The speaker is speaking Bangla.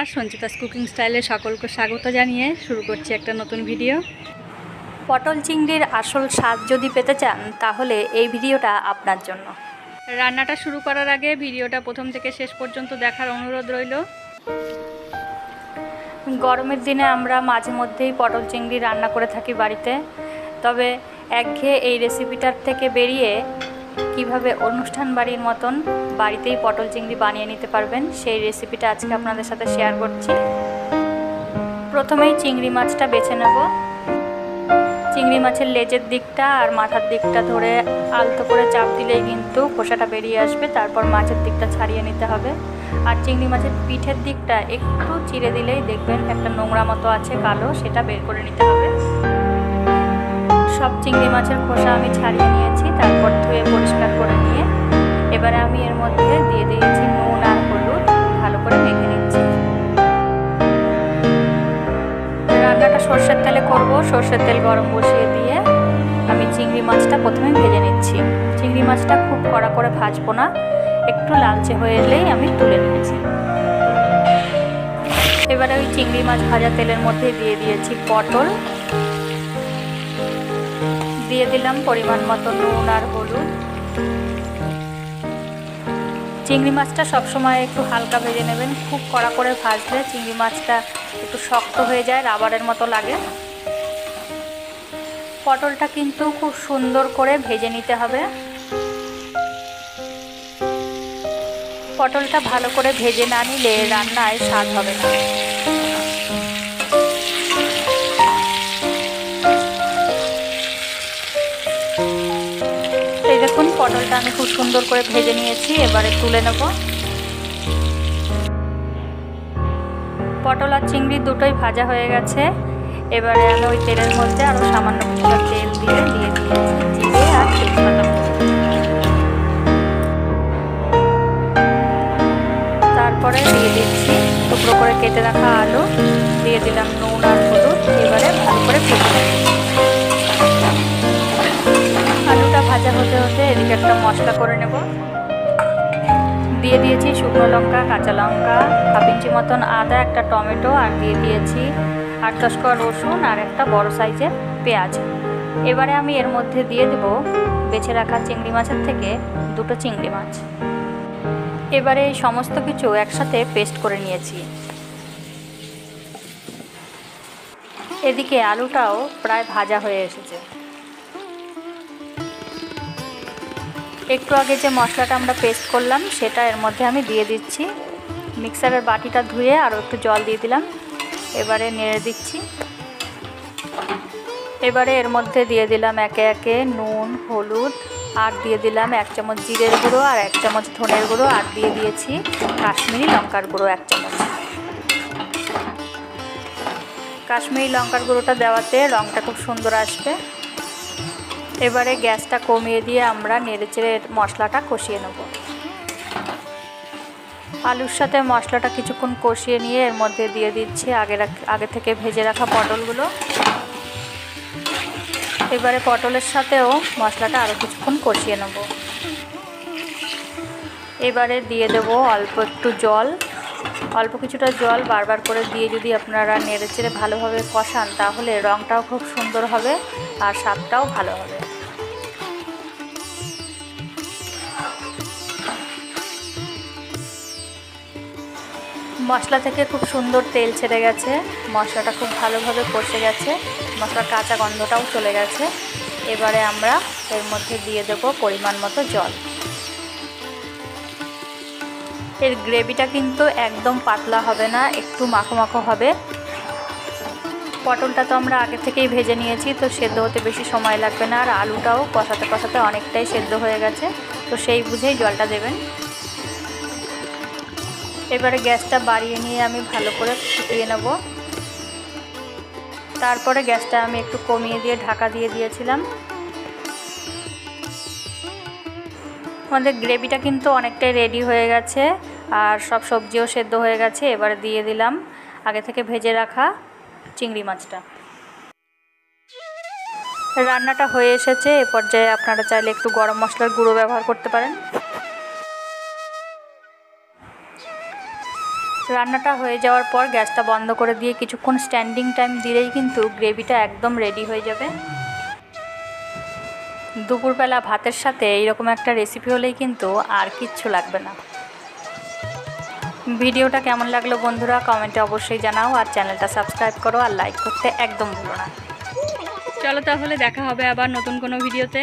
নমস্কার, সঞ্চিতাস কুকিং স্টাইলে সকলকে স্বাগত জানিয়ে শুরু করছি একটা নতুন ভিডিও। পটল চিংড়ির আসল স্বাদ যদি পেতে চান তাহলে এই ভিডিওটা আপনার জন্য। রান্নাটা শুরু করার আগে ভিডিওটা প্রথম থেকে শেষ পর্যন্ত দেখার অনুরোধ রইল। গরমের দিনে আমরা মাঝে মধ্যেই পটল চিংড়ি রান্না করে থাকি বাড়িতে, তবে একঘেয়ে এই রেসিপিটার থেকে বেরিয়ে কিভাবে অনুষ্ঠান বাড়ির মতন বাড়িতেই পটল চিংড়ি বানিয়ে নিতে পারবেন সেই রেসিপিটা আজকে আপনাদের সাথে শেয়ার করছি। প্রথমেই চিংড়ি মাছটা বেছে নেব। চিংড়ি মাছের লেজের দিকটা আর মাথার দিকটা ধরে আলতো করে চাপ দিলেই কিন্তু খোসাটা বেরিয়ে আসবে, তারপর মাছের দিকটা ছাড়িয়ে নিতে হবে। আর চিংড়ি মাছের পিঠের দিকটা একটু চিড়ে দিলেই দেখবেন একটা নোংরা মতো আছে কালো, সেটা বের করে নিতে হবে। সব চিংড়ি মাছের খোসা আমি ছাড়িয়ে নিয়েছি, তারপর ধুয়ে পরিষ্কার করে নিয়ে এবারে আমি এর মধ্যে দিয়ে দিয়েছি নুন আর হলুদ, ভালো করে মেখে নিচ্ছি। রান্নাটা সর্ষের তেলে করব। সর্ষের তেল গরম বসিয়ে দিয়ে আমি চিংড়ি মাছটা প্রথমে ভেজে নিচ্ছি। চিংড়ি মাছটা খুব কড়া করে ভাজবো না, একটু লালচে হয়ে এলেই আমি তুলে নিয়েছি। এবারে ওই চিংড়ি মাছ ভাজা তেলের মধ্যে দিয়ে দিয়েছি পটল, দিয়ে দিলাম পরিমাণ মতো নুন আর হলুদ। চিংড়ি মাছটা সবসময় একটু হালকা ভেজে নেবেন, খুব কড়া করে ভাজলে চিংড়ি মাছটা একটু শক্ত হয়ে যায়, রাবারের মতো লাগে। পটলটা কিন্তু খুব সুন্দর করে ভেজে নিতে হবে। পটলটা ভালো করে ভেজে না নিলে রান্নায় স্বাদ হবে না। দেখুন পটলটা আমি খুব সুন্দর করে ভেজে নিয়েছি, এবারে তুলে নেব। পটল আর চিংড়ি দুটোই ভাজা হয়ে গেছে। এবারে আমি ওই তেলের মধ্যে আরও সামান্য কিছুটা তেল দিয়ে দিয়েছি জিরে আর তেজপাতা। তারপরে দিয়ে দিচ্ছি টুকরো করে কেটে রাখা আলু, দিয়ে দিলাম নুন আর হলুদ। এবারে ভালো করে ভেজে নেব। আলুটা ভাজা হতে হতে এদিকে একটা মশলা করে নেব। দিয়ে দিয়েছি শুকনো লঙ্কা, কাঁচা লঙ্কা, হাফ ইঞ্চি মতন আদা, একটা টমেটো, আর দিয়ে দিয়েছি 8-10 কোয়া রসুন আর একটা বড় সাইজের পেঁয়াজ। এবারে আমি এর মধ্যে দিয়ে দেব বেছে রাখা চিংড়ি মাছের থেকে দুটো চিংড়ি মাছ। এবারে এই সমস্ত কিছু একসাথে পেস্ট করে নিয়েছি। এদিকে আলুটাও প্রায় ভাজা হয়ে এসেছে। একটু আগে যে মশলাটা আমরা পেস্ট করলাম সেটা এর মধ্যে আমি দিয়ে দিচ্ছি। মিক্সারের বাটিটা ধুয়ে আরও একটু জল দিয়ে দিলাম। এবারে নেড়ে দিচ্ছি। এবারে এর মধ্যে দিয়ে দিলাম একে একে নুন, হলুদ, আর দিয়ে দিলাম 1 চামচ জিরের গুঁড়ো আর 1 চামচ ধনের গুঁড়ো, আর দিয়ে দিয়েছি কাশ্মীরি লঙ্কার গুঁড়ো 1 চামচ। কাশ্মীরি লঙ্কার গুঁড়োটা দেওয়াতে রঙটা খুব সুন্দর আসবে। এবারে গ্যাসটা কমিয়ে দিয়ে আমরা নেড়েচেড়ে মশলাটা কষিয়ে নেব। আলুর সাথে মশলাটা কিছুক্ষণ কষিয়ে নিয়ে এর মধ্যে দিয়ে দিচ্ছি আগে থেকে ভেজে রাখা পটলগুলো। এবারে পটলের সাথেও মশলাটা আরও কিছুক্ষণ কষিয়ে নেব। এবারে দিয়ে দেব অল্প একটু জল, অল্প কিছুটা জল বারবার করে দিয়ে যদি আপনারা নেড়েচেড়ে ভালোভাবে কষান তাহলে রঙটাও খুব সুন্দর হবে আর স্বাদটাও ভালো হবে। মশলা থেকে খুব সুন্দর তেল ছেড়ে গেছে, মশলাটা খুব ভালোভাবে কষে গেছে, মশলার কাঁচা গন্ধটাও চলে গেছে। এবারে আমরা এর মধ্যে দিয়ে দেব পরিমাণ মতো জল। এর গ্রেভিটা কিন্তু একদম পাতলা হবে না, একটু মাখো মাখো হবে। পটলটা তো আমরা আগে থেকেই ভেজে নিয়েছি, তো সেদ্ধ হতে বেশি সময় লাগবে না, আর আলুটাও কষাতে কষাতে অনেকটাই সেদ্ধ হয়ে গেছে, তো সেই বুঝেই জলটা দেবেন। এবারে গ্যাসটা বাড়িয়ে নিয়ে আমি ভালো করে ফুটিয়ে নেব। তারপরে গ্যাসটা আমি একটু কমিয়ে দিয়ে ঢাকা দিয়ে দিয়েছিলাম। আমাদের গ্রেভিটা কিন্তু অনেকটাই রেডি হয়ে গেছে আর সব সবজিও সেদ্ধ হয়ে গেছে। এবারে দিয়ে দিলাম আগে থেকে ভেজে রাখা চিংড়ি মাছটা। রান্নাটা হয়ে এসেছে। এ পর্যায়ে আপনারা চাইলে একটু গরম মশলার গুঁড়ো ব্যবহার করতে পারেন। রান্নাটা হয়ে যাওয়ার পর গ্যাসটা বন্ধ করে দিয়ে কিছুক্ষণ স্ট্যান্ডিং টাইম দিলেই কিন্তু গ্রেভিটা একদম রেডি হয়ে যাবে। দুপুরবেলা ভাতের সাথে এইরকম একটা রেসিপি হলেই কিন্তু আর কিচ্ছু লাগবে না। ভিডিওটা কেমন লাগলো বন্ধুরা কমেন্টে অবশ্যই জানাও, আর চ্যানেলটা সাবস্ক্রাইব করো আর লাইক করতে একদম ভুলো না। চলো তাহলে দেখা হবে আবার নতুন কোনো ভিডিওতে।